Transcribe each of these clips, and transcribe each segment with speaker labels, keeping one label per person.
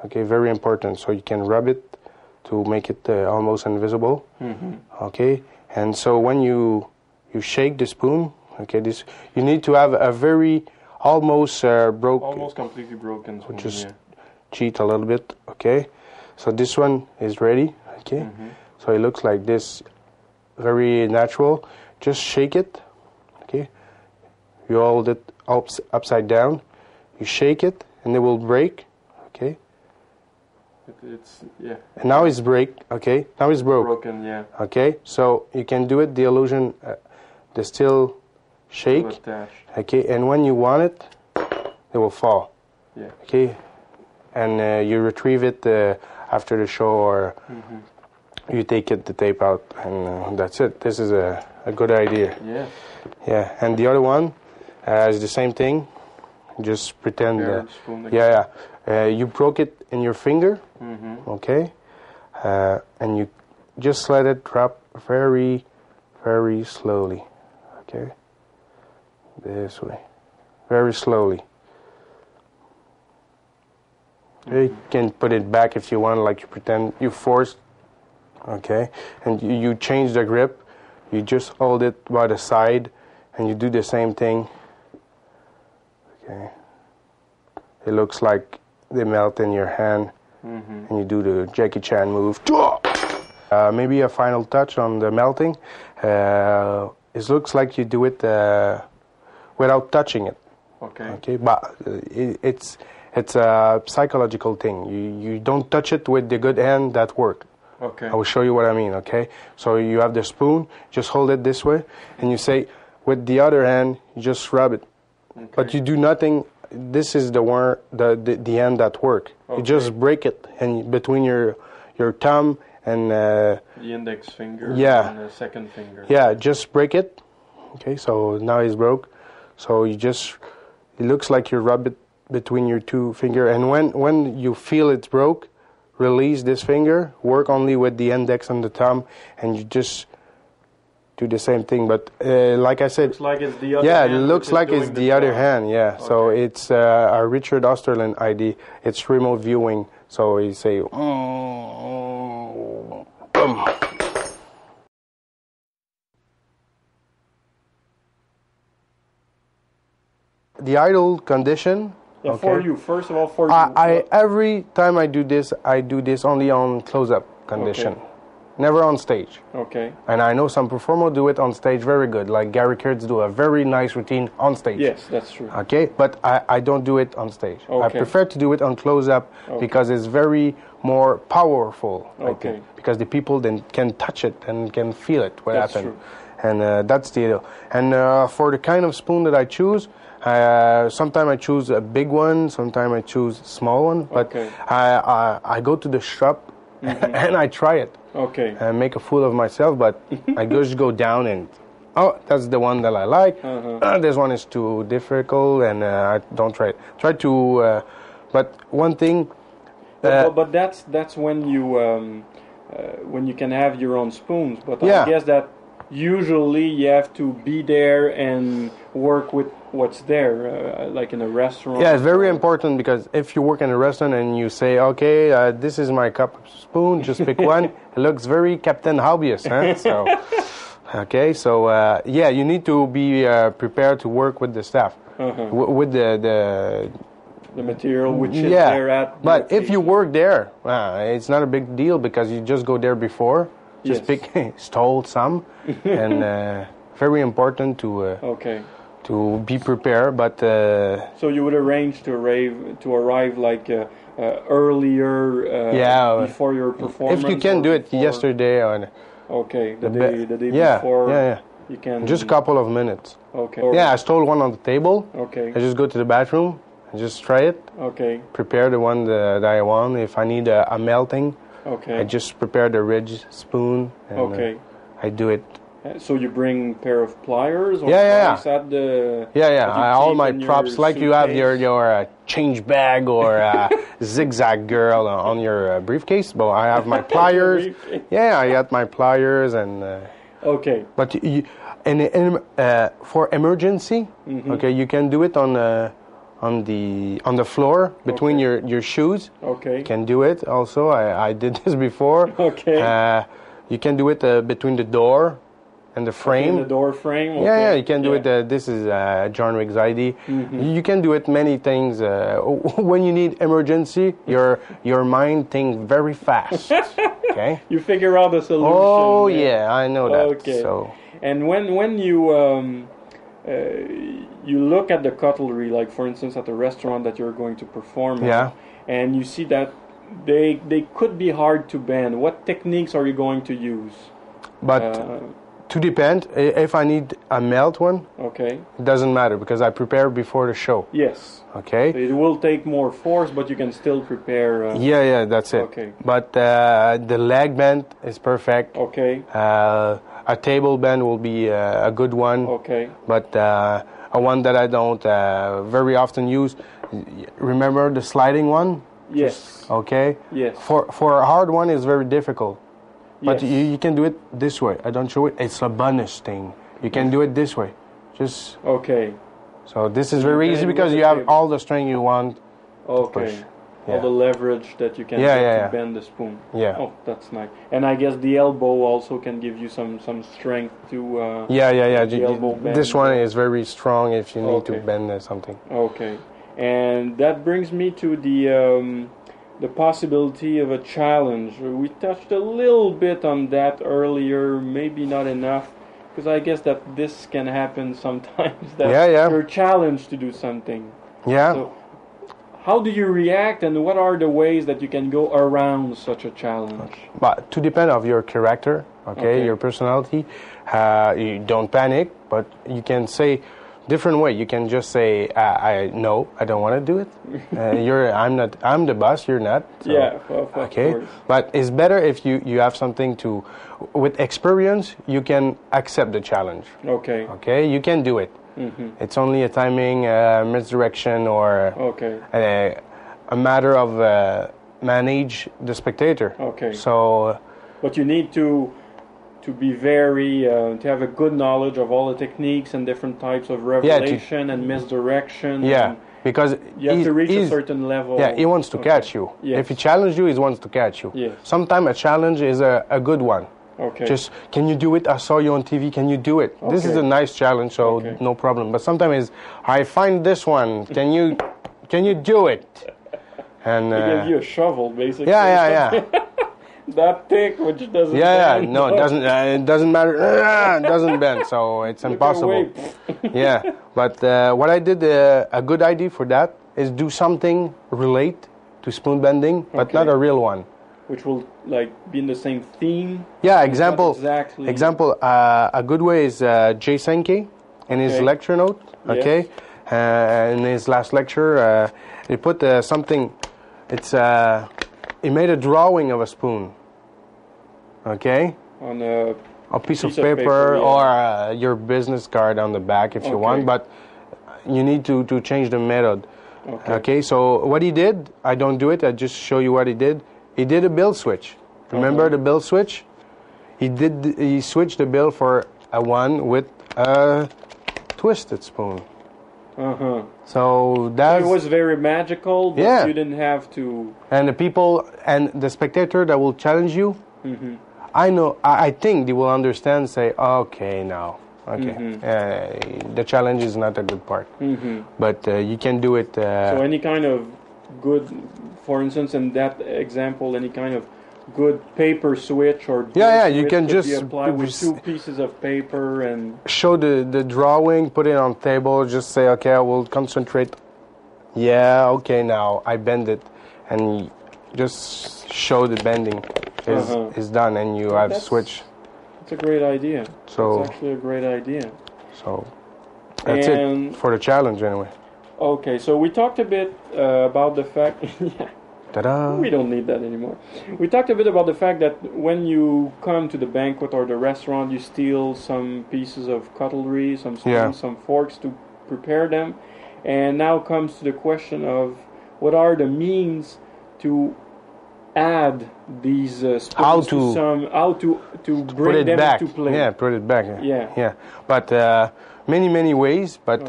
Speaker 1: Okay, very important. So you can rub it to make it almost invisible. Okay, and so when you shake the spoon, okay, this you need to have a very almost
Speaker 2: completely broken spoon.
Speaker 1: Just cheat a little bit. Okay, so this one is ready. Okay, so it looks like this, very natural. Just shake it. Okay, you hold it upside down. You shake it, and it will break. Okay. And now it's break. Okay. Now it's broke.
Speaker 2: Broken. Yeah.
Speaker 1: Okay. So you can do it. The illusion, the still shake. Okay. And when you want it, it will fall.
Speaker 2: Yeah.
Speaker 1: Okay. And you retrieve it after the show, or you take the tape out, and that's it. This is a good idea.
Speaker 2: Yeah.
Speaker 1: Yeah. And the other one is the same thing. Just pretend. You broke it in your finger. Okay. And you just let it drop very, very slowly. Okay. This way. Very slowly. You can put it back if you want, like you pretend you forced. Okay. And you change the grip. You just hold it by the side, and you do the same thing. Okay. It looks like they melt in your hand, and you do the Jackie Chan move. Maybe a final touch on the melting. It looks like you do it without touching it.
Speaker 2: Okay.
Speaker 1: Okay, but it's a psychological thing. You don't touch it with the good hand that work.
Speaker 2: Okay.
Speaker 1: I will show you what I mean. Okay. So you have the spoon. Just hold it this way, and you say, with the other hand, you just rub it.
Speaker 2: Okay.
Speaker 1: But you do nothing. This is the end that work. Okay. You just break it, and between your thumb and
Speaker 2: the index finger and the second finger.
Speaker 1: Yeah, just break it. Okay, so now it's broke. So it looks like you rub it between your two finger, and when you feel it's broke, release this finger. Work only with the index and the thumb, and you just do the same thing, but like I said,
Speaker 2: looks like it's the other hand.
Speaker 1: It looks like it's the other hand. Yeah. Okay. So it's a Richard Osterland ID. It's remote viewing. So you say, the idle condition.
Speaker 2: Yeah, okay. For you. First of all,
Speaker 1: every time I do this only on close-up condition. Okay. Never on stage.
Speaker 2: Okay.
Speaker 1: And I know some performers do it on stage very good, like Gary Kurtz do a very nice routine on stage.
Speaker 2: Yes, that's true.
Speaker 1: Okay, but I don't do it on stage. Okay. I prefer to do it on close-up because it's very more powerful.
Speaker 2: Okay.
Speaker 1: Because the people then can touch it and can feel it, what happened.
Speaker 2: True.
Speaker 1: And that's the deal. And for the kind of spoon that I choose, sometimes I choose a big one, sometimes I choose a small one. But I go to the shop and I try it.
Speaker 2: Okay.
Speaker 1: And make a fool of myself, but I just go down and, that's the one that I like. This one is too difficult, and I don't try it. Try to, but one thing.
Speaker 2: But that's when you can have your own spoons. But I guess that usually you have to be there and work with what's there, like in a restaurant.
Speaker 1: Yeah, it's very important, because if you work in a restaurant and you say, okay, this is my cup of spoon, just pick one, it looks very Captain Obvious, huh? So, okay, so you need to be prepared to work with the staff, with the
Speaker 2: material which is there at.
Speaker 1: But if you work there, it's not a big deal, because you just go there before, just stole some, and very important to be prepared, but
Speaker 2: so you would arrange to arrive like earlier before your performance.
Speaker 1: If you can do it yesterday or
Speaker 2: the day before. You can
Speaker 1: just a couple of minutes.
Speaker 2: Okay.
Speaker 1: Yeah, I stole one on the table.
Speaker 2: Okay.
Speaker 1: I just go to the bathroom and just try it.
Speaker 2: Okay.
Speaker 1: Prepare the one that I want. If I need a melting, I just prepare the ridge spoon. And, I do it.
Speaker 2: So you bring pair of pliers? Or at the
Speaker 1: all my props, like you have your change bag or zigzag girl on your briefcase. But I have my pliers. I got my pliers and. But for emergency, you can do it on on the floor between your shoes.
Speaker 2: Okay.
Speaker 1: You can do it also. I did this before.
Speaker 2: Okay.
Speaker 1: You can do it between the door and the frame.
Speaker 2: Okay, the door frame. Okay.
Speaker 1: Yeah, you can do it. This is John Wick's ID. You can do it many things. When you need emergency, your mind thinks very fast. Okay.
Speaker 2: You figure out the solution.
Speaker 1: Oh yeah, I know that.
Speaker 2: Okay.
Speaker 1: So.
Speaker 2: And when you look at the cutlery, like for instance at the restaurant that you're going to perform at, and you see that they could be hard to bend, what techniques are you going to use?
Speaker 1: But to depend, if I need a melt one,
Speaker 2: okay,
Speaker 1: it doesn't matter because I prepare before the show.
Speaker 2: Yes.
Speaker 1: Okay.
Speaker 2: So it will take more force, but you can still prepare.
Speaker 1: Yeah, that's it.
Speaker 2: Okay.
Speaker 1: But the leg bend is perfect.
Speaker 2: Okay.
Speaker 1: A table bend will be a good one.
Speaker 2: Okay.
Speaker 1: But a one that I don't very often use. Remember the sliding one?
Speaker 2: Yes.
Speaker 1: Okay.
Speaker 2: Yes.
Speaker 1: For a hard one, it's very difficult. But
Speaker 2: Yes.
Speaker 1: you can do it this way. I don't show it. It's a bonus thing. You can do it this way. Just
Speaker 2: okay.
Speaker 1: so this is very easy because you have all the strength you want.
Speaker 2: Okay.
Speaker 1: Push.
Speaker 2: All the leverage that you can get to bend the spoon.
Speaker 1: Yeah.
Speaker 2: Oh, that's nice. And I guess the elbow also can give you some strength to.
Speaker 1: Yeah.
Speaker 2: The elbow bend.
Speaker 1: This one is very strong if you need to
Speaker 2: Okay.
Speaker 1: bend something.
Speaker 2: Okay. And that brings me to the possibility of a challenge. We touched a little bit on that earlier, maybe not enough, because I guess that this can happen sometimes, that you're challenged to do something.
Speaker 1: Yeah.
Speaker 2: So how do you react, and what are the ways that you can go around such a challenge?
Speaker 1: But to depend of your character, okay. Your personality, you don't panic, but you can say different way. You can just say, I don't want to do it. I'm the boss, you're not. So,
Speaker 2: yeah, of course.
Speaker 1: But it's better if you have something to, with experience, you can accept the challenge.
Speaker 2: Okay.
Speaker 1: Okay, you can do it. Mm-hmm. It's only a timing, misdirection, or a matter of manage the spectator.
Speaker 2: Okay.
Speaker 1: So.
Speaker 2: But you need to be very to have a good knowledge of all the techniques and different types of revelation and misdirection.
Speaker 1: Yeah,
Speaker 2: and
Speaker 1: because
Speaker 2: you have to reach a certain level.
Speaker 1: Yeah, he wants to catch you.
Speaker 2: Yes.
Speaker 1: If he challenges you, he wants to catch you.
Speaker 2: Yes.
Speaker 1: Sometimes a challenge is a good one.
Speaker 2: Okay.
Speaker 1: Just, can you do it? I saw you on TV. Can you do it? This is a nice challenge, so no problem. But sometimes I find this one. Can you do it? And
Speaker 2: they give you a shovel, basically.
Speaker 1: Yeah.
Speaker 2: That thick, which doesn't.
Speaker 1: bend. No, it doesn't. It doesn't matter. It doesn't bend, so it's impossible. Yeah, but what I did, a good idea for that is do something relate to spoon bending, but not a real one.
Speaker 2: Which will be in the same theme.
Speaker 1: Yeah, example.
Speaker 2: Exactly.
Speaker 1: Example. A good way is Jay Sankey in his lecture note. Okay, in his last lecture, he put something. It's he made a drawing of a spoon. Okay.
Speaker 2: On a
Speaker 1: piece of paper or your business card on the back if you want, but you need to change the method. Okay. So what he did, I don't do it. I just show you what he did. He did a bill switch. Remember the bill switch? He switched the bill for a one with a twisted spoon. So
Speaker 2: it was very magical, but you didn't have to.
Speaker 1: And the people and the spectator that will challenge you, I think they will understand. Say, okay, now, the challenge is not a good part, but you can do it.
Speaker 2: So any kind of good, for instance, in that example, any kind of good paper switch or
Speaker 1: you can just
Speaker 2: apply with 2 pieces of paper and
Speaker 1: show the drawing, put it on table, just say, okay, I will concentrate. Now I bend it, and just show the bending is done, and you have switch.
Speaker 2: It's a great idea.
Speaker 1: So
Speaker 2: it's actually a great idea.
Speaker 1: So that's it for the challenge anyway.
Speaker 2: Okay, so we talked a bit about the fact.
Speaker 1: Ta-da.
Speaker 2: We don't need that anymore. We talked a bit about the fact that when you come to the banquet or the restaurant, you steal some pieces of cutlery, some spoons, some forks to prepare them. And now comes to the question of what are the means to add these spoons how to bring them
Speaker 1: back.
Speaker 2: into play.
Speaker 1: Yeah, put it back. Yeah. But many ways. But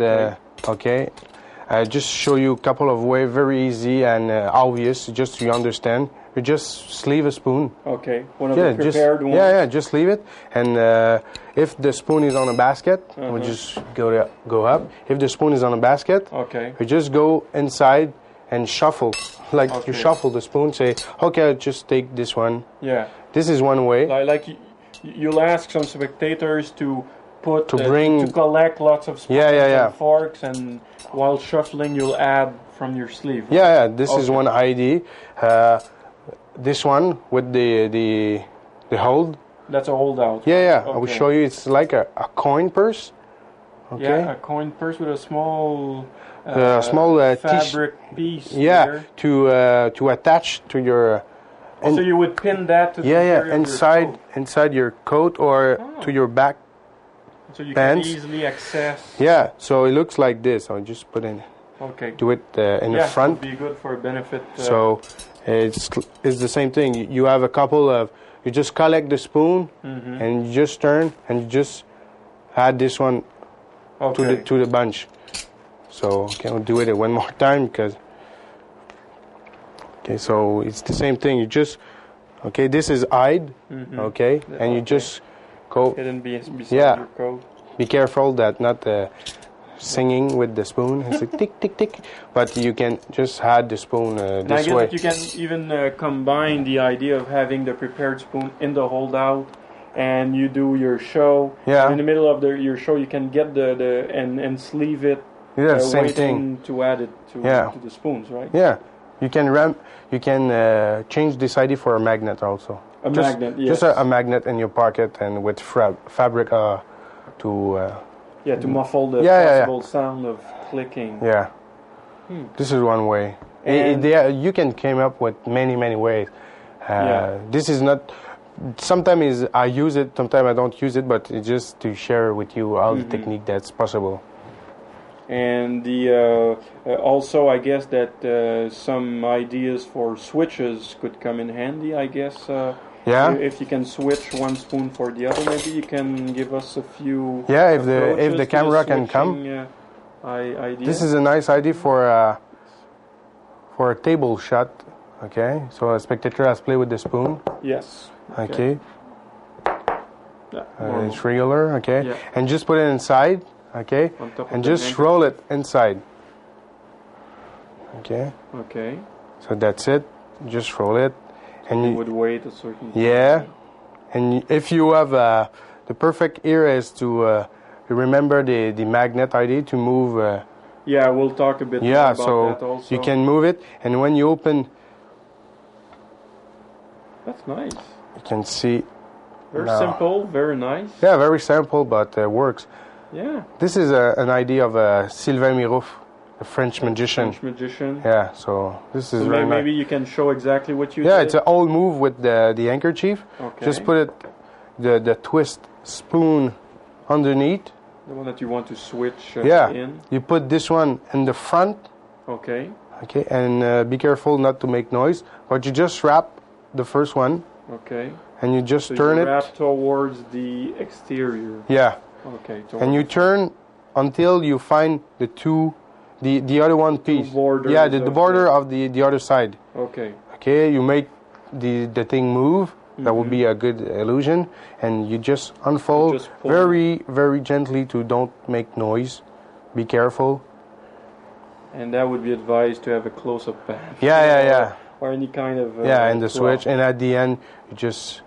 Speaker 1: just show you a couple of ways, very easy and obvious, just so you understand. You just leave a spoon.
Speaker 2: Okay, one of the prepared ones.
Speaker 1: Yeah, just leave it. And if the spoon is on a basket, we just go up. If the spoon is on a basket, you just go inside and shuffle. Like you shuffle the spoon, say, okay, I'll just take this one.
Speaker 2: Yeah.
Speaker 1: This is one way.
Speaker 2: Like you'll ask some spectators to put to collect lots of spoons and forks, and while shuffling, you'll add from your sleeve.
Speaker 1: Yeah, this is one idea. This one with the hold.
Speaker 2: That's a holdout.
Speaker 1: Yeah. Okay. I will show you. It's like a coin purse. Okay.
Speaker 2: Yeah, a coin purse with a small fabric piece.
Speaker 1: Yeah, there. To attach to your.
Speaker 2: So you would pin that to the
Speaker 1: inside your coat or to your back.
Speaker 2: So you
Speaker 1: pants.
Speaker 2: Can easily access.
Speaker 1: Yeah, so it looks like this. I'll just put in.
Speaker 2: Okay.
Speaker 1: Do it in the front.
Speaker 2: Yeah, would be good for a benefit.
Speaker 1: So it's the same thing. You have a couple of. You just collect the spoon and you just turn and you just add this one to the bunch. So I'll do it one more time because. Okay, so it's the same thing. You just, this is hide, and you just go.
Speaker 2: Hidden beside your coat.
Speaker 1: Be careful that not singing with the spoon. It's like tick, tick, tick. But you can just add the spoon this way.
Speaker 2: I guess that you can even combine the idea of having the prepared spoon in the holdout, and you do your show.
Speaker 1: Yeah.
Speaker 2: In the middle of your show, you can get and sleeve it.
Speaker 1: Yeah, same thing.
Speaker 2: To add it to the spoons, right?
Speaker 1: Yeah. You can change this idea for a magnet also.
Speaker 2: Magnet, yes.
Speaker 1: Just a magnet in your pocket and with fabric to
Speaker 2: muffle the possible sound of clicking.
Speaker 1: Yeah. This is one way. You can come up with many ways. This is not. Sometimes I use it, sometimes I don't use it, but it's just to share with you all the technique that's possible.
Speaker 2: And also, I guess that some ideas for switches could come in handy. I guess. If you can switch one spoon for the other, maybe you can give us a few.
Speaker 1: Yeah, if the camera can come.
Speaker 2: Idea.
Speaker 1: This is a nice idea for a table shot. Okay, so a spectator has played with the spoon.
Speaker 2: Yes.
Speaker 1: Okay. It's regular. Okay, and just put it inside. Okay, and just roll it inside. Okay.
Speaker 2: Okay.
Speaker 1: So that's it. Just roll it, and you
Speaker 2: would wait a certain.
Speaker 1: Yeah, and if you have the perfect ear is to remember the magnet idea to move.
Speaker 2: We'll talk a bit more about that also.
Speaker 1: You can move it, and when you open.
Speaker 2: That's nice.
Speaker 1: You can see.
Speaker 2: Very simple, very nice.
Speaker 1: Yeah, very simple, but works.
Speaker 2: Yeah.
Speaker 1: This is an idea of Sylvain Mirouf, a French magician. Yeah, so this is very
Speaker 2: maybe
Speaker 1: nice.
Speaker 2: You can show exactly what you did.
Speaker 1: Yeah, it's an old move with the handkerchief.
Speaker 2: Okay.
Speaker 1: Just put the twist spoon underneath.
Speaker 2: The one that you want to switch in.
Speaker 1: You put this one in the front.
Speaker 2: Okay.
Speaker 1: Okay, and be careful not to make noise. But you just wrap the first one.
Speaker 2: Okay.
Speaker 1: And you just turn it.
Speaker 2: Wrap towards the exterior.
Speaker 1: Yeah.
Speaker 2: Okay.
Speaker 1: And you turn until you find the other one piece. The border of the other side.
Speaker 2: Okay.
Speaker 1: Okay, you make the thing move. That would be a good illusion, and you just unfold very, very gently to don't make noise. Be careful.
Speaker 2: And that would be advised to have a close-up pan.
Speaker 1: Yeah.
Speaker 2: Or any kind of.
Speaker 1: And the switch, and at the end you just.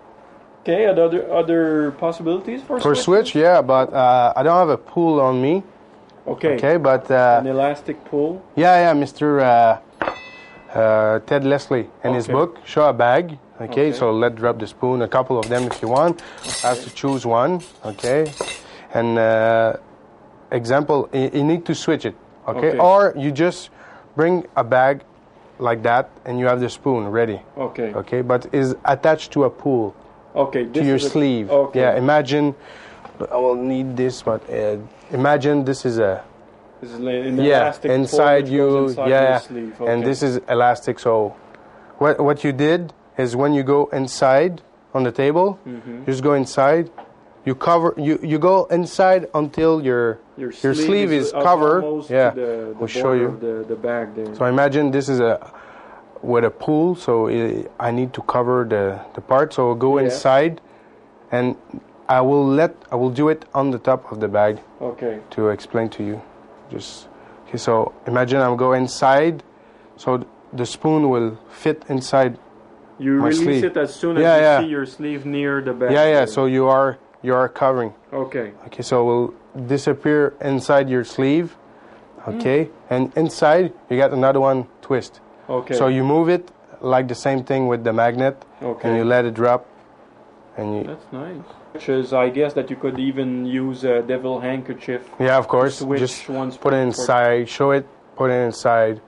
Speaker 2: Okay, other possibilities for
Speaker 1: switch? Yeah, but I don't have a pull on me.
Speaker 2: Okay,
Speaker 1: but
Speaker 2: an elastic pull.
Speaker 1: Yeah, Mr. Ted Leslie in his book show a bag. Okay, so let drop the spoon, a couple of them if you want. Has to choose one. Okay, and example, you need to switch it. Okay, or you just bring a bag like that, and you have the spoon ready. Okay, but is attached to a pull.
Speaker 2: Okay,
Speaker 1: to your sleeve. Okay. Yeah, imagine. I will need this, but imagine this is a.
Speaker 2: This is an elastic
Speaker 1: inside you.
Speaker 2: Inside your sleeve. Okay.
Speaker 1: And this is elastic. So, what you did is when you go inside on the table, just go inside. you cover you go inside until your sleeve is covered. Yeah,
Speaker 2: the
Speaker 1: we'll show you
Speaker 2: the bag there.
Speaker 1: So imagine this is with a pool, so I need to cover the part. So I'll go inside, and I will do it on the top of the bag.
Speaker 2: Okay.
Speaker 1: To explain to you, okay. So imagine I'm go inside, so the spoon will fit inside.
Speaker 2: You
Speaker 1: my
Speaker 2: release
Speaker 1: sleeve.
Speaker 2: it as soon as you see your sleeve near the bag.
Speaker 1: Yeah. So you are covering.
Speaker 2: Okay.
Speaker 1: Okay. So it will disappear inside your sleeve. Okay. And inside you got another one twist.
Speaker 2: Okay.
Speaker 1: So you move it like the same thing with the magnet.
Speaker 2: Okay.
Speaker 1: And you let it drop. And
Speaker 2: that's nice. Which is, I guess that you could even use a devil handkerchief.
Speaker 1: Yeah, of course.
Speaker 2: Just
Speaker 1: put it inside. Show it. Put it inside.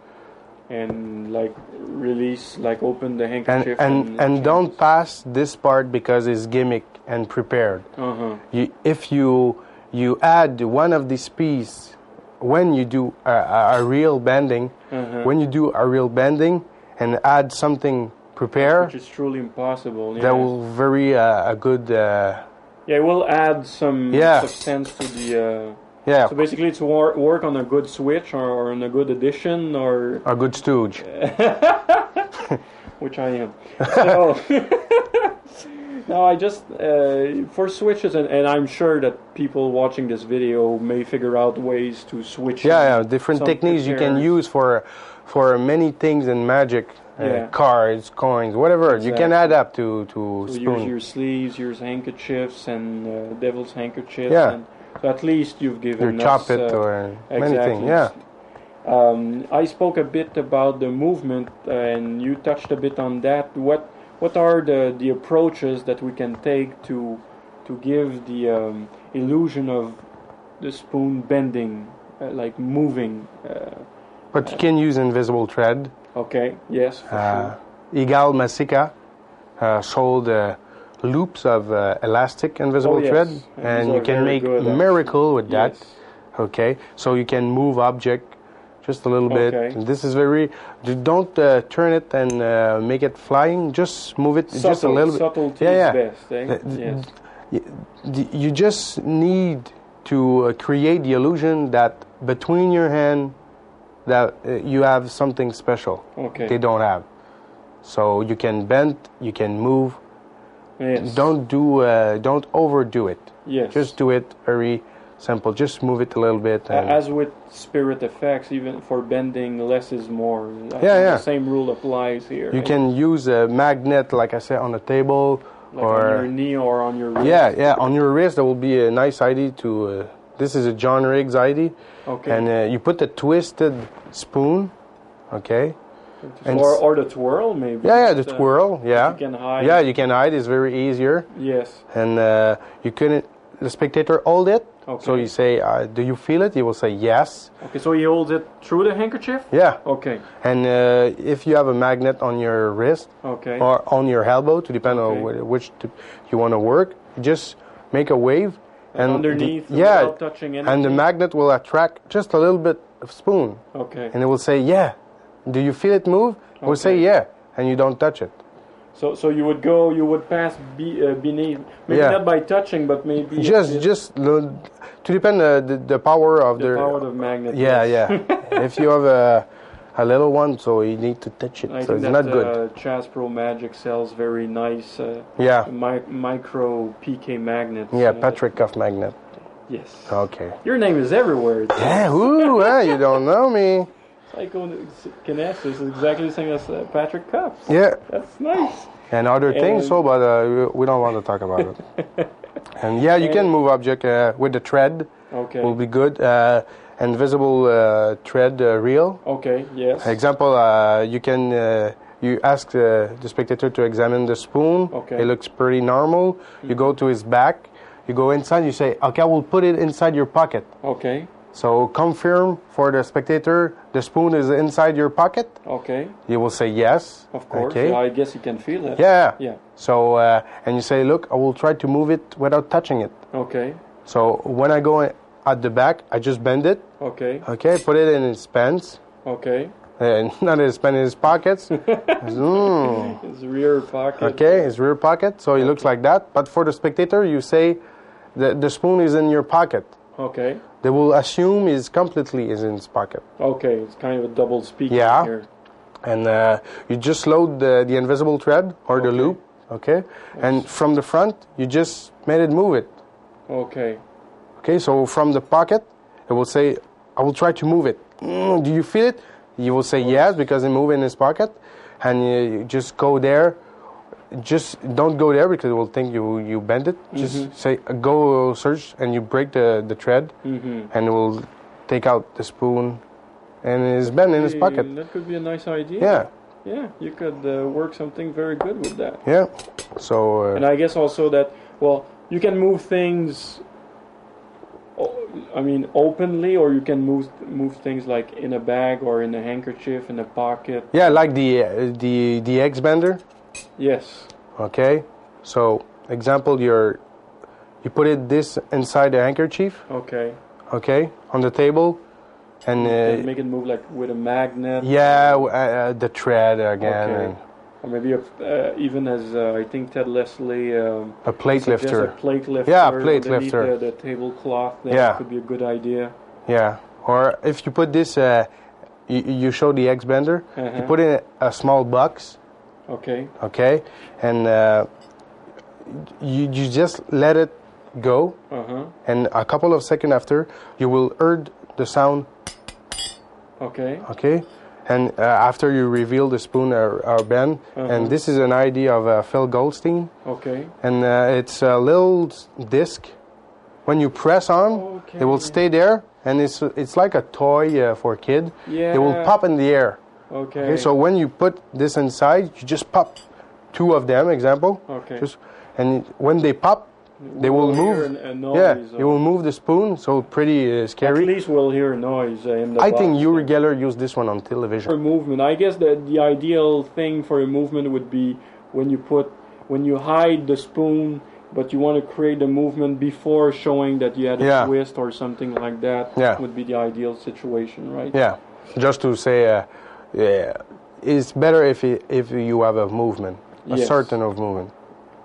Speaker 2: And like release, like open the handkerchief.
Speaker 1: And don't pass this part because it's gimmick and prepared. If you add one of these pieces when you do a real bending, and add something prepared,
Speaker 2: which is truly impossible. Yeah.
Speaker 1: That will very a good.
Speaker 2: It will add some substance to the. So basically, it's work on a good switch or on a good addition or
Speaker 1: a good stooge.
Speaker 2: Which I am. So no, I just for switches, and I'm sure that people watching this video may figure out ways to switch.
Speaker 1: Different techniques you can use for many things in magic. Cards, coins, whatever. Exactly. You can add up to spoon.
Speaker 2: Use your sleeves, use handkerchiefs and devil's handkerchiefs.
Speaker 1: Yeah.
Speaker 2: And so at least you've given
Speaker 1: us... chop it or many things, yeah.
Speaker 2: I spoke a bit about the movement and you touched a bit on that. What are the approaches that we can take to give the illusion of the spoon bending, like moving?
Speaker 1: But you can use invisible thread.
Speaker 2: Okay, yes.
Speaker 1: Igal Masika sold loops of elastic invisible thread, and you can make a miracle with that. Okay, so you can move object just a little bit. And this is don't turn it and make it flying. Just move it just a little bit.
Speaker 2: Subtlety is best. Yes.
Speaker 1: You just need to create the illusion that between your hand that you have something special they don't have. So you can bend, you can move.
Speaker 2: Yes.
Speaker 1: Don't overdo it.
Speaker 2: Yes.
Speaker 1: Just do it very simple. Just move it a little bit.
Speaker 2: As with spirit effects, even for bending, less is more. The same rule applies here.
Speaker 1: You can use a magnet, like I said, on the table.
Speaker 2: Like or on your knee or on your wrist.
Speaker 1: Yeah, on your wrist. That will be a nice ID to... this is a John Riggs ID.
Speaker 2: Okay.
Speaker 1: And you put the twisted spoon, okay?
Speaker 2: Or the twirl, maybe.
Speaker 1: Yeah, the twirl, yeah.
Speaker 2: You can hide.
Speaker 1: Yeah, you can hide. It's very easier.
Speaker 2: Yes.
Speaker 1: And you couldn't... The spectator hold it.
Speaker 2: Okay.
Speaker 1: So you say, do you feel it? He will say yes.
Speaker 2: Okay, so he holds it through the handkerchief?
Speaker 1: Yeah.
Speaker 2: Okay.
Speaker 1: And if you have a magnet on your wrist or on your elbow, to depend on which you want to work, just make a wave. And
Speaker 2: underneath without touching anything?
Speaker 1: And the magnet will attract just a little bit of spoon.
Speaker 2: Okay.
Speaker 1: And it will say, yeah. Do you feel it move? It will say, yeah. And you don't touch it.
Speaker 2: So you would pass beneath, maybe not by touching, but maybe
Speaker 1: just to depend the power of the
Speaker 2: power of the magnet.
Speaker 1: Yeah. If you have a little one, so you need to touch it. So it's not good.
Speaker 2: Chas Pro Magic sells very nice micro PK magnets.
Speaker 1: Yeah, Patrick Cuff magnet.
Speaker 2: Yes.
Speaker 1: Okay.
Speaker 2: Your name is everywhere.
Speaker 1: Yeah. Ooh, you don't know me.
Speaker 2: Psychokinesis is exactly the same as Patrick Cuff.
Speaker 1: Yeah.
Speaker 2: That's nice.
Speaker 1: And other things, but we don't want to talk about it. And you can move object with the thread.
Speaker 2: Okay.
Speaker 1: Will be good. Invisible thread reel.
Speaker 2: Okay. Yes.
Speaker 1: Example, you can you ask the spectator to examine the spoon.
Speaker 2: Okay.
Speaker 1: It looks pretty normal. You go to his back. You go inside. You say, okay, I will put it inside your pocket.
Speaker 2: Okay.
Speaker 1: So confirm for the spectator the spoon is inside your pocket.
Speaker 2: Okay.
Speaker 1: You will say yes.
Speaker 2: Of course.
Speaker 1: Okay.
Speaker 2: Yeah, I guess you can feel it.
Speaker 1: Yeah.
Speaker 2: Yeah.
Speaker 1: So and you say, look, I will try to move it without touching it.
Speaker 2: Okay.
Speaker 1: So when I go at the back, I just bend it.
Speaker 2: Okay.
Speaker 1: Okay. Put it in his pants.
Speaker 2: Okay.
Speaker 1: Not in his pants, in his pockets.
Speaker 2: His rear pocket.
Speaker 1: Okay, his rear pocket. So it looks like that. But for the spectator, you say, the spoon is in your pocket.
Speaker 2: Okay.
Speaker 1: They will assume is completely is in his pocket.
Speaker 2: Okay, it's kind of a double speak here.
Speaker 1: And you just load the invisible thread or the loop, okay? And from the front, you just made it move it.
Speaker 2: Okay.
Speaker 1: Okay, so from the pocket, it will say, I will try to move it. Do you feel it? You will say yes, because it moved in his pocket. And you just go there. Just don't go there because it will think you bend it. Just say, go search, and you break the thread, and it will take out the spoon. And it's bent in his pocket.
Speaker 2: That could be a nice idea.
Speaker 1: Yeah.
Speaker 2: Yeah, you could work something very good with that.
Speaker 1: Yeah. So.
Speaker 2: And I guess also that, well, you can move things. I mean, openly, or you can move things like in a bag or in a handkerchief, in a pocket.
Speaker 1: Yeah, like the eggs bender.
Speaker 2: Yes.
Speaker 1: Okay. So, example, you put this inside the handkerchief.
Speaker 2: Okay.
Speaker 1: Okay, on the table. And
Speaker 2: make it move like with a magnet.
Speaker 1: Yeah, the thread again.
Speaker 2: Okay. Or maybe even as I think Ted Leslie
Speaker 1: a plate lifter.
Speaker 2: A plate lifter.
Speaker 1: Yeah, a plate lifter.
Speaker 2: The tablecloth. That could be a good idea.
Speaker 1: Yeah, or if you put this, you show the eggs bender. You put in a small box.
Speaker 2: Okay.
Speaker 1: Okay, and you just let it go. And a couple of seconds after, you will hear the sound.
Speaker 2: Okay.
Speaker 1: Okay, and after you reveal the spoon or bend, and this is an idea of Phil Goldstein.
Speaker 2: Okay.
Speaker 1: And it's a little disc. When you press on, it will stay there, and it's like a toy for a kid.
Speaker 2: Yeah.
Speaker 1: It will pop in the air.
Speaker 2: Okay.
Speaker 1: So when you put this inside, you just pop 2 of them. Example.
Speaker 2: Okay.
Speaker 1: And when they pop, they will move.
Speaker 2: A noise,
Speaker 1: you will move the spoon, so pretty scary.
Speaker 2: At least we'll hear a noise in the
Speaker 1: I
Speaker 2: box.
Speaker 1: think Uri Geller used this one on television.
Speaker 2: For movement, I guess the ideal thing for a movement would be when you hide the spoon, but you want to create the movement before showing that you had a twist or something like that.
Speaker 1: Yeah.
Speaker 2: Would be the ideal situation, right?
Speaker 1: Yeah, just to say, it's better if you have a movement, a certain of movement.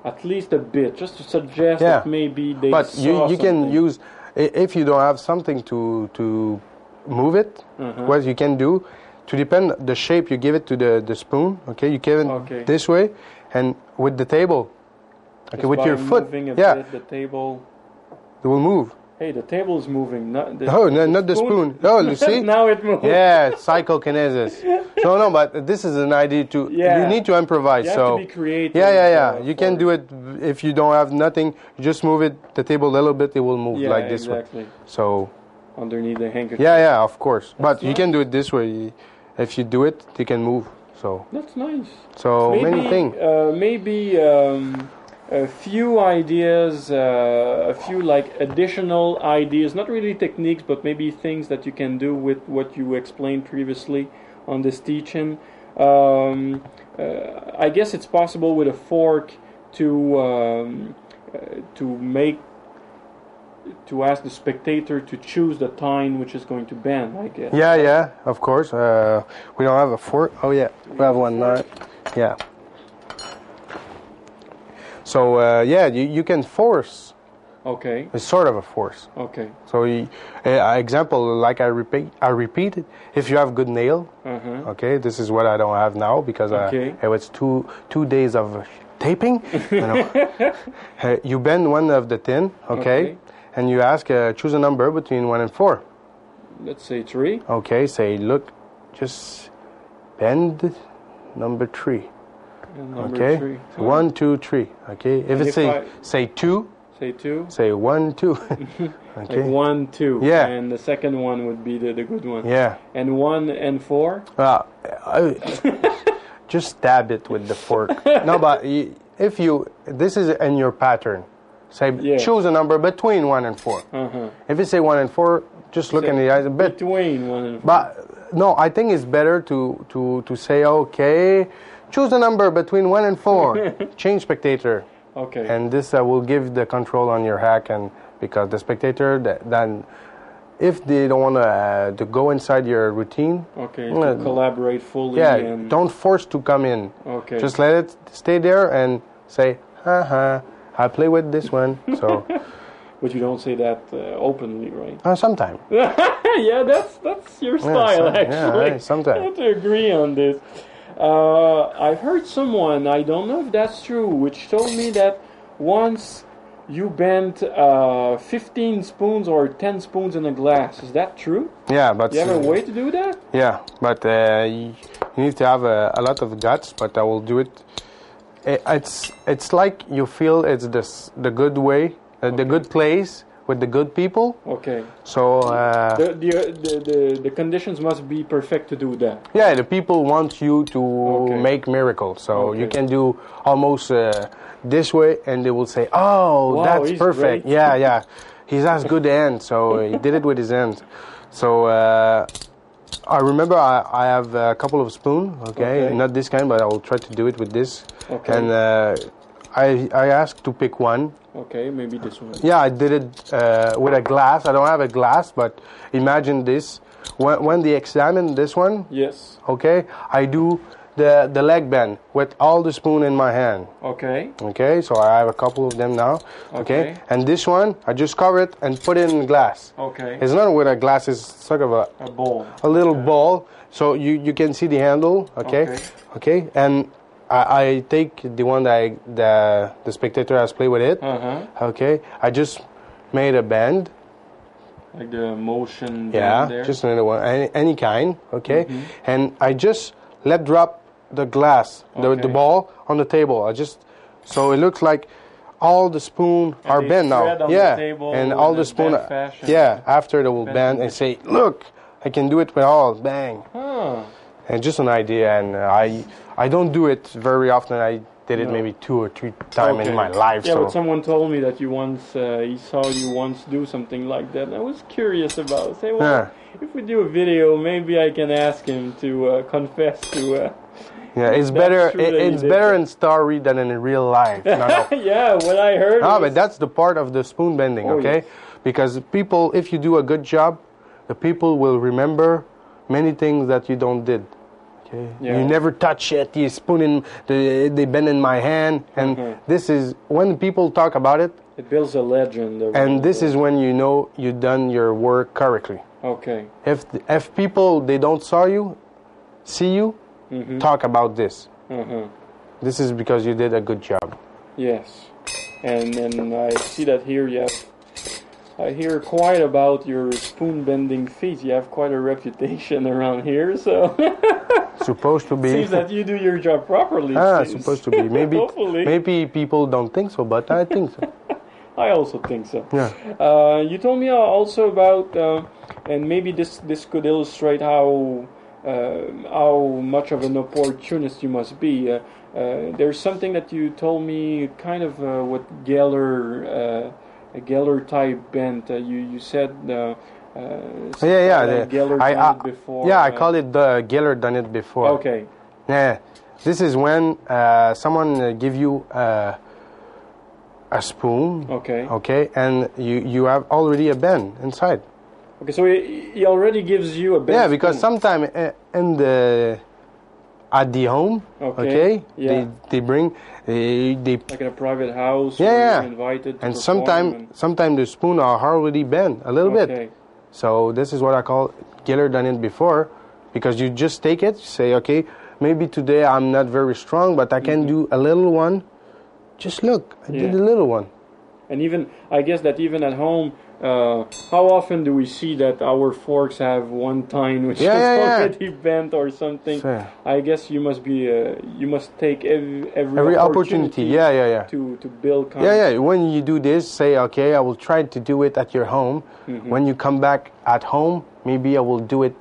Speaker 2: At least a bit, just to suggest that maybe they
Speaker 1: But
Speaker 2: saw
Speaker 1: you can use, if you don't have something to move it, what you can do, to depend the shape you give it to the spoon, okay, you give it this way, and with the table, okay, with your foot,
Speaker 2: bit, the table,
Speaker 1: it will move.
Speaker 2: Hey, the table is moving. Not the
Speaker 1: spoon. Oh, you see?
Speaker 2: Now it moves.
Speaker 1: Yeah, psychokinesis. No, but this is an idea to.
Speaker 2: Yeah.
Speaker 1: You need to improvise.
Speaker 2: You have to be creative.
Speaker 1: Yeah. You can do it if you don't have nothing. You just move the table a little bit. It will move like this way. So.
Speaker 2: Underneath the handkerchief.
Speaker 1: Yeah, of course. But you can do it this way. If you do it, you can move. So.
Speaker 2: That's nice.
Speaker 1: So many things.
Speaker 2: Maybe. A few ideas, a few like additional ideas, not really techniques, but maybe things that you can do with what you explained previously on this teaching. I guess it's possible with a fork to ask the spectator to choose the tine which is going to bend, I guess.
Speaker 1: Yeah, of course. We don't have a fork. Oh yeah, we have one now. Yeah. So you can force.
Speaker 2: Okay.
Speaker 1: It's sort of a force.
Speaker 2: Okay.
Speaker 1: So example, like I repeat it. If you have good nail, okay, this is what I don't have now because it was two days of taping. You bend one of the tin, okay, and you ask choose a number between 1 and 4.
Speaker 2: Let's say 3.
Speaker 1: Okay. Say look, just bend number 3. Okay.
Speaker 2: 3.
Speaker 1: 1, 2, 3. Okay. If it say 2.
Speaker 2: Say 2.
Speaker 1: Say 1, 2. Okay.
Speaker 2: Like 1, 2.
Speaker 1: Yeah.
Speaker 2: And the second one would be the good one.
Speaker 1: Yeah.
Speaker 2: And 1 and 4.
Speaker 1: Just stab it with the fork. No, but if this is in your pattern. Say choose a number between 1 and 4. If you say 1 and 4, just look in the eyes a bit.
Speaker 2: Between 1 and 4.
Speaker 1: But no, I think it's better to say okay. Choose a number between 1 and 4. Change spectator.
Speaker 2: Okay.
Speaker 1: And this will give the control on your hack, and because the spectator, then if they don't want to go inside your routine.
Speaker 2: Okay. To collaborate fully.
Speaker 1: Yeah.
Speaker 2: And
Speaker 1: don't force to come in.
Speaker 2: Okay.
Speaker 1: Just let it stay there and say, I play with this one. So.
Speaker 2: But you don't say that openly, right?
Speaker 1: Sometimes.
Speaker 2: Yeah, that's your style, actually.
Speaker 1: Yeah, sometimes.
Speaker 2: I have to agree on this. I've heard someone, I don't know if that's true, which told me that once you bent 15 spoons or 10 spoons in a glass. Is that true?
Speaker 1: Yeah, but...
Speaker 2: You have a way to do that?
Speaker 1: Yeah, but you need to have a lot of guts, but I will do it. It's like you feel it's the good way, the good place with the good people.
Speaker 2: Okay.
Speaker 1: So...
Speaker 2: the conditions must be perfect to do that.
Speaker 1: Yeah, the people want you to make miracles. So you can do almost... this way, and they will say, "Oh,
Speaker 2: wow,
Speaker 1: that's perfect."
Speaker 2: Great.
Speaker 1: Yeah, he has good hands, so he did it with his hands. So I remember I have a couple of spoons. Okay, not this kind, but I will try to do it with this.
Speaker 2: Okay.
Speaker 1: And I asked to pick one.
Speaker 2: Okay, maybe this one.
Speaker 1: Yeah, I did it with a glass. I don't have a glass, but imagine this. When they examine this one,
Speaker 2: yes.
Speaker 1: Okay, I do the leg bend with all the spoon in my hand.
Speaker 2: Okay.
Speaker 1: Okay, so I have a couple of them now. Okay. And this one, I just cover it and put it in glass.
Speaker 2: Okay.
Speaker 1: It's not with a glass, it's sort of a
Speaker 2: bowl.
Speaker 1: A little bowl. So you can see the handle. Okay. Okay. And I take the one that the spectator has played with it. Okay. I just made a bend.
Speaker 2: Like the motion
Speaker 1: yeah,
Speaker 2: there?
Speaker 1: Just another one, any kind. Okay. And I just let drop the glass, the ball on the table. So it looks like all the spoon are bent now. Yeah, and all the spoon. Yeah, after they will bend and say, "Look, I can do it with all." Bang. And just an idea, and I don't do it very often. I did it maybe 2 or 3 times in my life.
Speaker 2: Yeah,
Speaker 1: so.
Speaker 2: but someone told me that you once he saw you once do something like that. And I was curious about it. Say, well, if we do a video, maybe I can ask him to confess to.
Speaker 1: Yeah, it's better. It's better in story than in real life. No.
Speaker 2: Yeah, what I heard.
Speaker 1: But that's the part of the spoon bending, okay?
Speaker 2: Yes.
Speaker 1: Because people, if you do a good job, the people will remember many things that you don't did. Okay. Yeah. You never touch it. You spoon in. They bend in my hand, and this is when people talk about it.
Speaker 2: It builds a legend.
Speaker 1: And this is when you know you done your work correctly.
Speaker 2: Okay.
Speaker 1: If people they don't see you. Talk about this. This is because you did a good job.
Speaker 2: Yes, and I see that here you have. I hear quite about your spoon bending feat. You have quite a reputation around here, so.
Speaker 1: Supposed to be.
Speaker 2: Seems that you do your job properly.
Speaker 1: Supposed to be. Maybe.
Speaker 2: Hopefully.
Speaker 1: Maybe people don't think so, but I think so.
Speaker 2: I also think so.
Speaker 1: Yeah.
Speaker 2: You told me also about, and maybe this could illustrate how much of an opportunist you must be. There's something that you told me, kind of what Geller type bent. You said. Geller done it before.
Speaker 1: Yeah, I call it the Geller done it before.
Speaker 2: Okay.
Speaker 1: Yeah, this is when someone give you a spoon.
Speaker 2: Okay.
Speaker 1: Okay, and you have already a bend inside.
Speaker 2: Okay, so he already gives you a bent
Speaker 1: Yeah, because
Speaker 2: spoon.
Speaker 1: sometimes at the home, they bring they
Speaker 2: like in a private house.
Speaker 1: Yeah,
Speaker 2: you're invited to
Speaker 1: and sometimes the spoon are already bent a little bit. So this is what I call Geller done it before, because you just take it, say, okay, maybe today I'm not very strong, but I can do a little one. Just look, I did a little one.
Speaker 2: And even I guess that even at home. How often do we see that our forks have one tine which is already bent or something? Sure. I guess you must be you must take every opportunity. To build.
Speaker 1: When you do this, say, okay, I will try to do it at your home. When you come back at home, maybe I will do it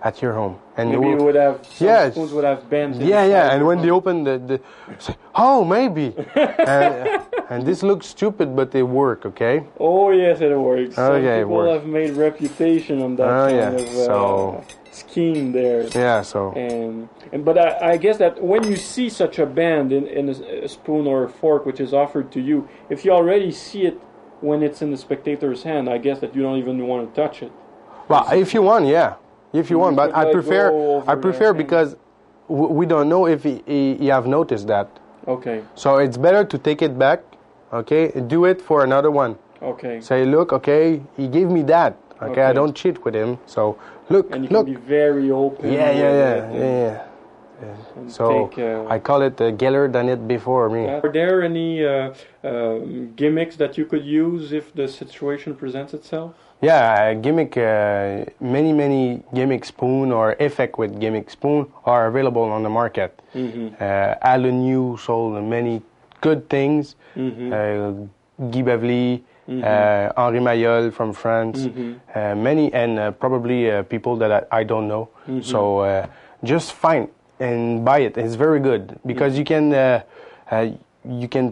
Speaker 1: at your home. And
Speaker 2: maybe you would have spoons would have bent.
Speaker 1: And when they open the say, oh, maybe. And this looks stupid, but they work, okay?
Speaker 2: Oh, yes, it works. People
Speaker 1: have
Speaker 2: made reputation on that kind of scheme there.
Speaker 1: Yeah, so.
Speaker 2: But I guess that when you see such a bend in a spoon or a fork which is offered to you, if you already see it when it's in the spectator's hand, I guess that you don't even want to touch it.
Speaker 1: Well, if you want, If you want, but I prefer because we don't know if he have noticed that.
Speaker 2: Okay.
Speaker 1: So it's better to take it back, okay? Do it for another one.
Speaker 2: Okay.
Speaker 1: Say, look, okay, he gave me that. Okay, I don't cheat with him. So look,
Speaker 2: and you
Speaker 1: look.
Speaker 2: can be very open.
Speaker 1: Yeah. So I call it geller than it before me.
Speaker 2: Are there any gimmicks that you could use if the situation presents itself?
Speaker 1: Yeah, gimmick. Many gimmick spoon or effect with gimmick spoon are available on the market. Alan New sold many good things. Guy Bavely, Henri Mayol from France, many, and probably people that I don't know. So just find and buy it. It's very good because you can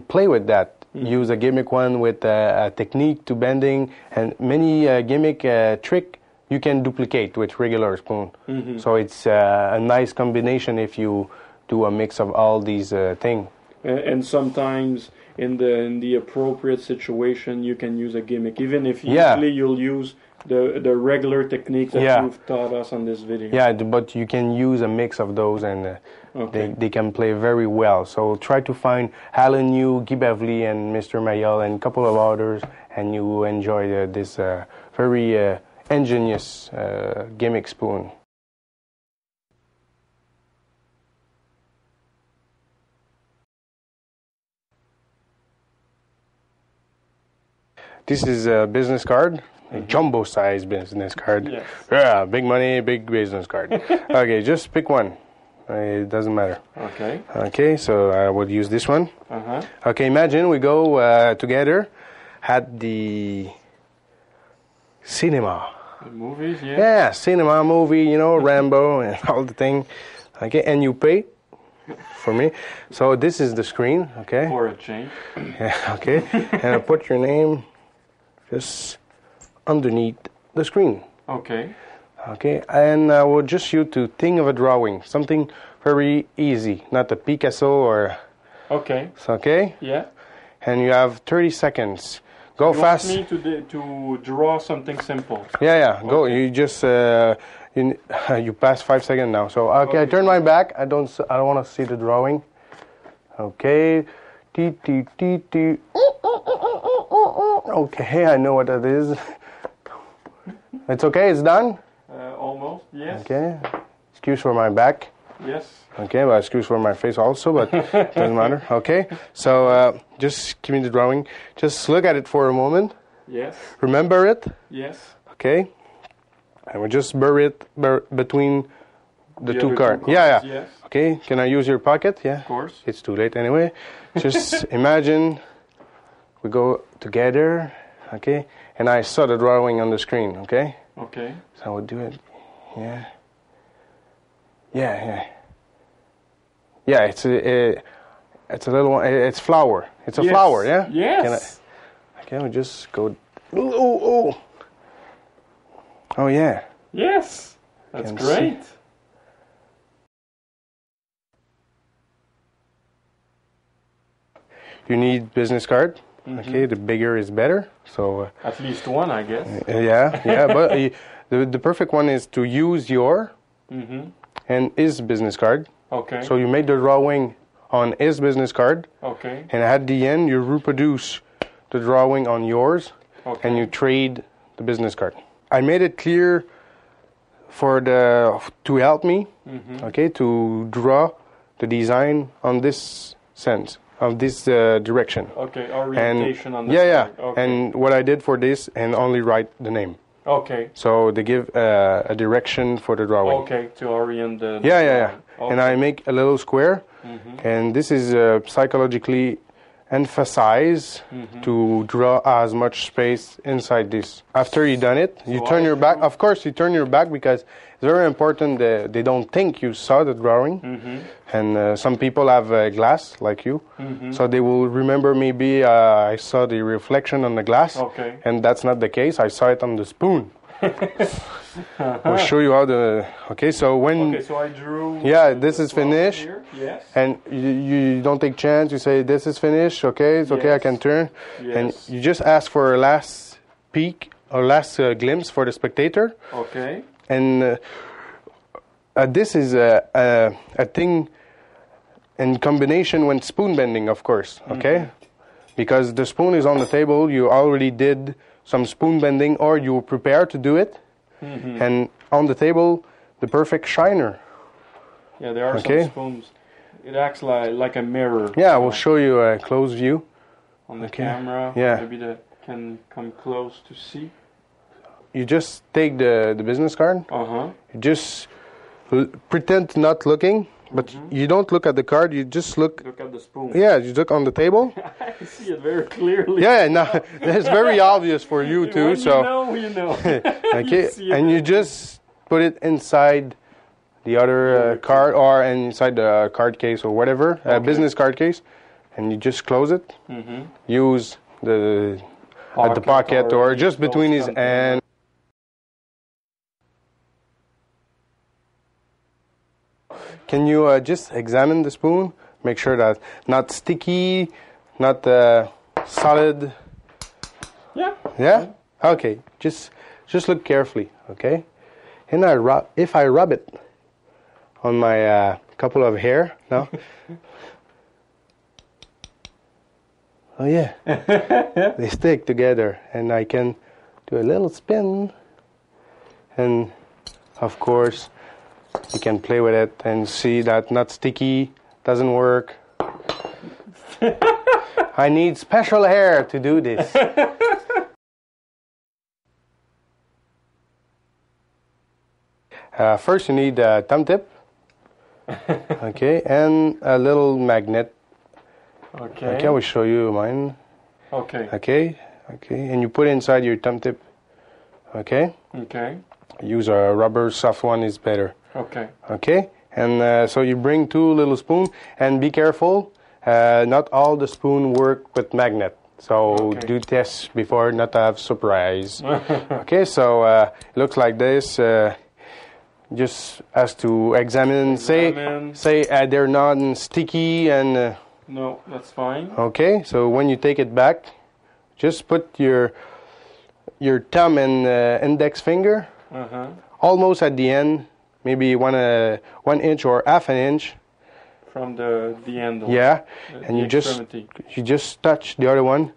Speaker 1: play with that. Use a gimmick one with a technique to bending, and many gimmick trick you can duplicate with regular spoon. So it's a nice combination if you do a mix of all these things.
Speaker 2: And sometimes in the appropriate situation you can use a gimmick, even if usually you'll use the regular techniques that you've taught us on this video.
Speaker 1: Yeah, but you can use a mix of those, and they can play very well. So try to find Alan New, Guy Bavely, and Mr. Mayol, and a couple of others, and you enjoy this very ingenious gimmick spoon. This is a business card. A jumbo size business card.
Speaker 2: Yes.
Speaker 1: Yeah, big money, big business card. Okay, just pick one. It doesn't matter.
Speaker 2: Okay.
Speaker 1: Okay, so I would use this one. Okay, imagine we go together at the cinema.
Speaker 2: The movies, yeah.
Speaker 1: Yeah, cinema movie, you know, Rambo and all the thing. Okay, and you pay for me. So this is the screen, okay?
Speaker 2: For a change.
Speaker 1: Yeah, okay. And I put your name just underneath the screen.
Speaker 2: Okay.
Speaker 1: Okay, and I would just you to think of a drawing, something very easy, not a Picasso or.
Speaker 2: Okay.
Speaker 1: Okay.
Speaker 2: Yeah.
Speaker 1: And you have 30 seconds. Go fast.
Speaker 2: You want me to draw something simple?
Speaker 1: Yeah. Okay. Go. You just you pass 5 seconds now. So okay, I turn my back. I don't want to see the drawing. Okay. Okay, I know what that is. It's okay, it's done?
Speaker 2: Almost, yes.
Speaker 1: Okay. Excuse for my back.
Speaker 2: Yes.
Speaker 1: Okay, well, excuse for my face also, but doesn't matter. Okay, so just give me the drawing. Just look at it for a moment.
Speaker 2: Yes.
Speaker 1: Remember it?
Speaker 2: Yes.
Speaker 1: Okay. And we just bury it between the two cards.
Speaker 2: Yeah.
Speaker 1: Yes. Okay, can I use your pocket? Yeah.
Speaker 2: Of course.
Speaker 1: It's too late anyway. Just imagine we go together, okay? And I saw the drawing on the screen, okay?
Speaker 2: Okay.
Speaker 1: So I would do it. Yeah. Yeah. It's a little one. It's flower. It's a flower. Yeah.
Speaker 2: Yes.
Speaker 1: Okay, we just go. Oh. Oh yeah.
Speaker 2: Yes. That's great. See.
Speaker 1: You need business card. Okay, the bigger is better. So
Speaker 2: at least one, I guess.
Speaker 1: Yeah. But the perfect one is to use your and his business card.
Speaker 2: Okay.
Speaker 1: So you make the drawing on his business card.
Speaker 2: Okay.
Speaker 1: And at the end, you reproduce the drawing on yours.
Speaker 2: Okay.
Speaker 1: And you trade the business card. I made it clear to help me, okay, to draw the design on this sense. Of this direction.
Speaker 2: Okay, orientation on the
Speaker 1: side.
Speaker 2: Okay.
Speaker 1: And what I did for this, and only write the name.
Speaker 2: Okay.
Speaker 1: So they give a direction for the drawing.
Speaker 2: Okay, to orient the
Speaker 1: Yeah. Okay. And I make a little square, and this is psychologically emphasized to draw as much space inside this. After you done it, you turn your back. Of course, you turn your back because it's very important that they don't think you saw the drawing. And some people have glass like you, so they will remember maybe I saw the reflection on the glass, and that's not the case. I saw it on the spoon. We'll show you how the. Okay, so when.
Speaker 2: Okay, so I drew.
Speaker 1: Yeah, this is finished.
Speaker 2: Here. Yes.
Speaker 1: And you don't take chance. You say this is finished. Okay, it's okay. I can turn.
Speaker 2: Yes.
Speaker 1: And you just ask for a last peek or last glimpse for the spectator.
Speaker 2: Okay.
Speaker 1: And this is a thing in combination with spoon bending, of course. Okay. because the spoon is on the table. You already did some spoon bending, or you were prepared to do it, and on the table, the perfect shiner.
Speaker 2: Yeah, there are some spoons. It acts like a mirror.
Speaker 1: Yeah, I will show you a close view
Speaker 2: on the camera.
Speaker 1: Yeah,
Speaker 2: maybe that can come close to see.
Speaker 1: You just take the business card. You just pretend not looking, but you don't look at the card. You just look
Speaker 2: at the spoon.
Speaker 1: Yeah, you look on the table.
Speaker 2: I see it very clearly.
Speaker 1: Yeah, no, it's very obvious for you too.
Speaker 2: When
Speaker 1: so
Speaker 2: you know.
Speaker 1: Okay, and you just put it inside the other card, or inside the card case or whatever, business card case, and you just close it. Use the pocket or just between his hands. Can you just examine the spoon? Make sure that not sticky, not solid.
Speaker 2: Yeah.
Speaker 1: Yeah? Okay. Just look carefully, okay? And if I rub it on my couple of hair, no? Oh yeah. They stick together, and I can do a little spin, and of course you can play with it and see that not sticky, doesn't work. I need special hair to do this. First you need a thumb tip. Okay, and a little magnet. Okay, I will show you mine. Okay, and you put it inside your thumb tip. Okay. Use a rubber soft one is better. Okay, and so you bring 2 little spoons, and be careful. Not all the spoon work with magnet. So do tests before, not to have surprise. Okay, so it looks like this. Just has to examine. Say they're not sticky and.
Speaker 2: No, that's fine.
Speaker 1: Okay, so when you take it back, just put your thumb and index finger almost at the end, maybe 1 inch or half an inch
Speaker 2: from the end.
Speaker 1: Yeah, and you just touch the other one.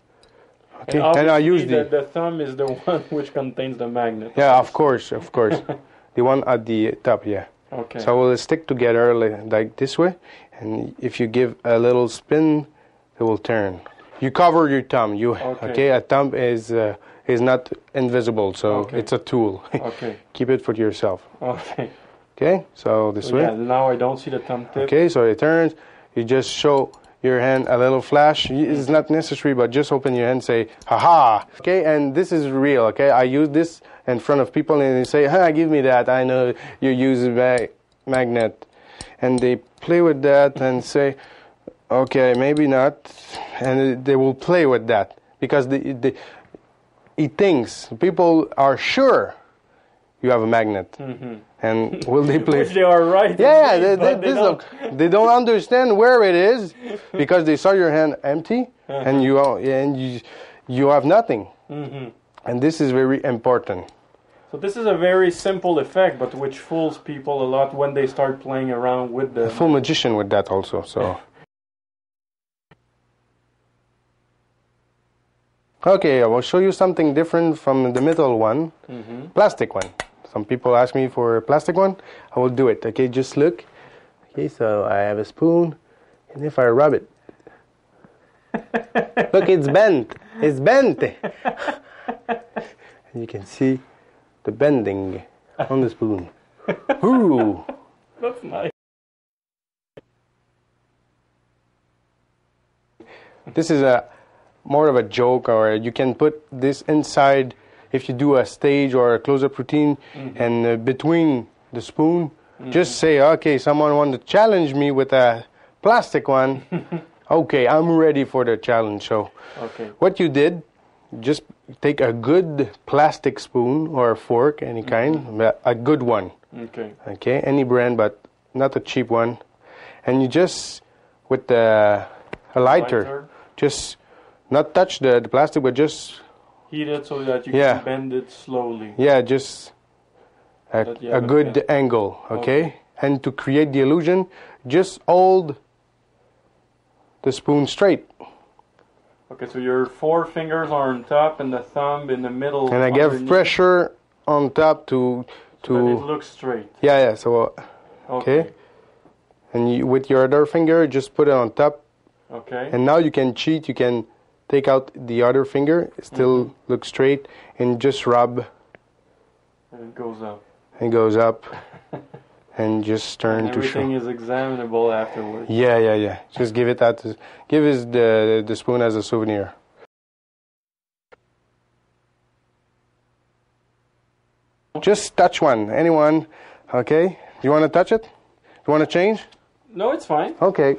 Speaker 1: Okay,
Speaker 2: and I use the thumb is the one which contains the magnet.
Speaker 1: Yeah, of course. The one at the top, yeah.
Speaker 2: Okay.
Speaker 1: So we'll stick together like this way, and if you give a little spin, it will turn. You cover your thumb. A thumb is not invisible, so it's a tool. Keep it for yourself. Okay, so this way.
Speaker 2: Yeah, now I don't see the thumb tip.
Speaker 1: Okay, so it turns. You just show your hand a little flash. It's not necessary, but just open your hand and say, ha-ha. Okay, and this is real, okay? I use this in front of people, and they say, give me that. I know you use a magnet. And they play with that and say, okay, maybe not. And they will play with that because he thinks people are sure you have a magnet. And will they play?
Speaker 2: Which they are right.
Speaker 1: Yeah, they don't understand where it is because they saw your hand empty and you have nothing. And this is very important.
Speaker 2: So this is a very simple effect, but which fools people a lot when they start playing around with the...
Speaker 1: A full magician with that also, so... Okay, I will show you something different from the middle one. Plastic one. Some people ask me for a plastic one. I will do it. Okay, just look. Okay, so I have a spoon, and if I rub it... Look, it's bent. It's bent. And you can see the bending on the spoon. Ooh.
Speaker 2: That's nice.
Speaker 1: This is more of a joke, or you can put this inside if you do a stage or a close-up routine, and between the spoon, just say, okay, someone want to challenge me with a plastic one. Okay, I'm ready for the challenge. So what you did, just take a good plastic spoon or a fork, any kind, a good one. Okay, any brand, but not a cheap one. And you just, with a lighter, just not touch the plastic, but just
Speaker 2: heat it so that you can bend it slowly.
Speaker 1: Yeah, just a good angle, okay? And to create the illusion, just hold the spoon straight.
Speaker 2: Okay, so your 4 fingers are on top and the thumb in the middle.
Speaker 1: And I give
Speaker 2: underneath,
Speaker 1: pressure on top to
Speaker 2: so that it looks straight.
Speaker 1: yeah. So
Speaker 2: Okay.
Speaker 1: and you, with your other finger, just put it on top.
Speaker 2: Okay.
Speaker 1: And now you can cheat. You can take out the other finger, it still looks straight, and just rub.
Speaker 2: And it goes up.
Speaker 1: And goes up, and just turn
Speaker 2: And
Speaker 1: to show.
Speaker 2: everything is examinable afterwards.
Speaker 1: Yeah. Just give it that. Give us the spoon as a souvenir. Just touch one, anyone. Okay. You want to touch it? You want to change?
Speaker 2: No, it's fine.
Speaker 1: Okay.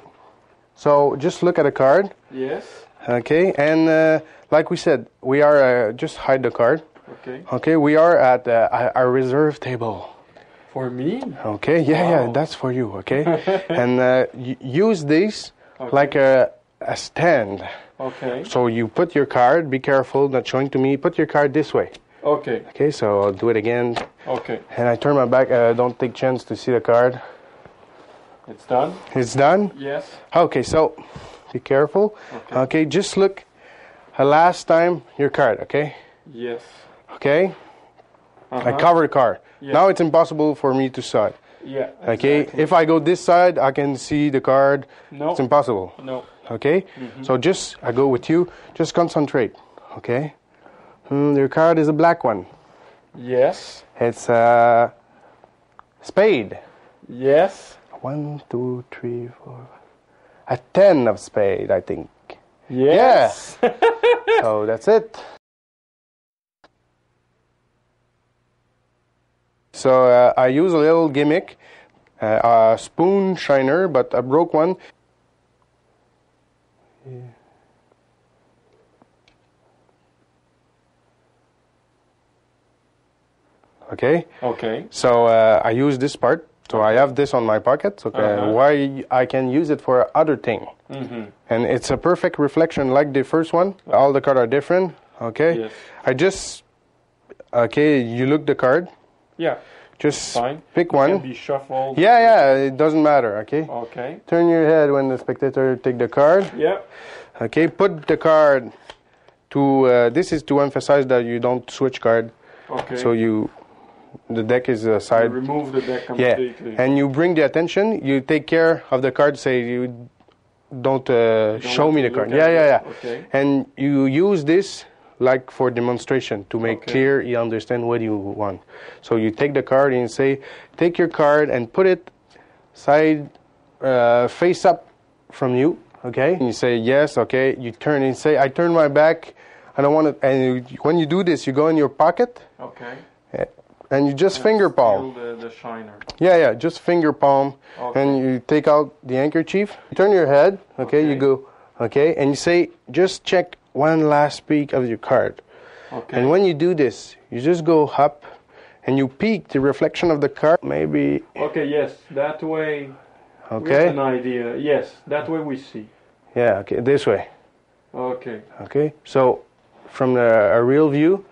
Speaker 1: So just look at a card.
Speaker 2: Yes.
Speaker 1: Okay. And like we said, we are just hide the card.
Speaker 2: Okay.
Speaker 1: Okay. We are at our reserve table.
Speaker 2: For me?
Speaker 1: Okay. Yeah. That's for you. Okay. And use these like a stand.
Speaker 2: Okay.
Speaker 1: So you put your card. Be careful, not showing to me. Put your card this way.
Speaker 2: Okay.
Speaker 1: Okay. So I'll do it again.
Speaker 2: Okay.
Speaker 1: And I turn my back. Don't take chance to see the card.
Speaker 2: It's done?
Speaker 1: It's done?
Speaker 2: Yes.
Speaker 1: Okay, so be careful. Okay, just look last time your card, okay?
Speaker 2: Yes.
Speaker 1: Okay? I cover the card. Yeah. Now it's impossible for me to see it.
Speaker 2: Yeah.
Speaker 1: Okay?
Speaker 2: Exactly.
Speaker 1: If I go this side, I can see the card.
Speaker 2: No.
Speaker 1: It's impossible.
Speaker 2: No.
Speaker 1: Okay? So just, I go with you. Just concentrate. Okay? Your card is a black one.
Speaker 2: Yes.
Speaker 1: It's a spade.
Speaker 2: Yes.
Speaker 1: 1, 2, 3, 4. A 10 of spade, I think.
Speaker 2: Yes.
Speaker 1: Yeah. So that's it. So I use a little gimmick, a spoon shiner, but I broke one. Yeah. Okay.
Speaker 2: Okay.
Speaker 1: So I use this part. So I have this on my pocket. Okay. Why I can use it for other thing. And it's a perfect reflection like the first one. All the cards are different. Okay.
Speaker 2: Yes.
Speaker 1: I just you look the card.
Speaker 2: Yeah.
Speaker 1: Just
Speaker 2: Fine.
Speaker 1: pick one.
Speaker 2: It can be shuffled.
Speaker 1: Yeah, it doesn't matter, okay?
Speaker 2: Okay.
Speaker 1: Turn your head when the spectator take the card.
Speaker 2: Yeah.
Speaker 1: Okay, put the card to, this is to emphasize that you don't switch card.
Speaker 2: Okay.
Speaker 1: So the deck is a side.
Speaker 2: You remove the deck completely.
Speaker 1: Yeah, and you bring the attention, you take care of the card, say you don't show me the card. Yeah.
Speaker 2: Okay.
Speaker 1: And you use this like for demonstration to make clear you understand what you want. So you take the card and say, take your card and put it side face up from you, okay? And you say yes, okay. You turn and say, I turn my back. I don't want to. And when you do this, you go in your pocket.
Speaker 2: Okay.
Speaker 1: And you just finger palm.
Speaker 2: Feel the shiner.
Speaker 1: Yeah, just finger palm.
Speaker 2: Okay.
Speaker 1: And you take out the handkerchief. You turn your head, okay. You go, okay, and you say, just check one last peek of your card.
Speaker 2: Okay.
Speaker 1: And when you do this, you just go up and you peek the reflection of the card, maybe.
Speaker 2: Okay, yes, that way.
Speaker 1: Okay.
Speaker 2: We have an idea. Yes, that way we see.
Speaker 1: Yeah, okay, this way.
Speaker 2: Okay.
Speaker 1: Okay, so from a real view,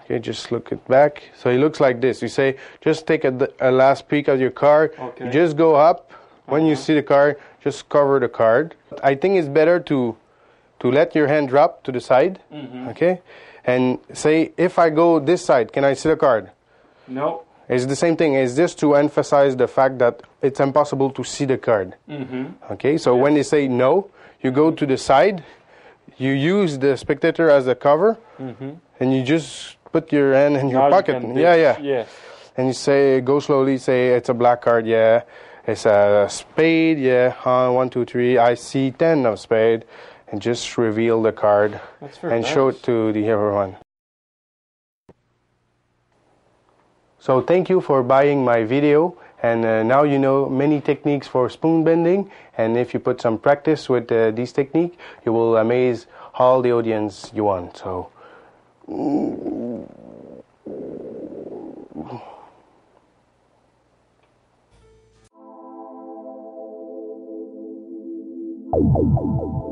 Speaker 1: okay, just look it back. So it looks like this. You say, just take a last peek of your card.
Speaker 2: Okay.
Speaker 1: You just go up. When you see the card, just cover the card. I think it's better to let your hand drop to the side, okay? And say, if I go this side, can I see the card?
Speaker 2: No.
Speaker 1: It's the same thing. It's just to emphasize the fact that it's impossible to see the card. Okay, so when they say no, you go to the side, you use the spectator as a cover, and you just put your hand in your
Speaker 2: Now
Speaker 1: pocket.
Speaker 2: You can
Speaker 1: Yeah.
Speaker 2: Yes.
Speaker 1: And you say, go slowly, say, it's a black card, yeah. It's a spade, yeah. 1, 2, 3, I see 10 of spade. And just reveal the card and show it to the everyone. So thank you for buying my video, and now you know many techniques for spoon bending, and if you put some practice with these techniques, you will amaze all the audience you want. So
Speaker 3: Bye.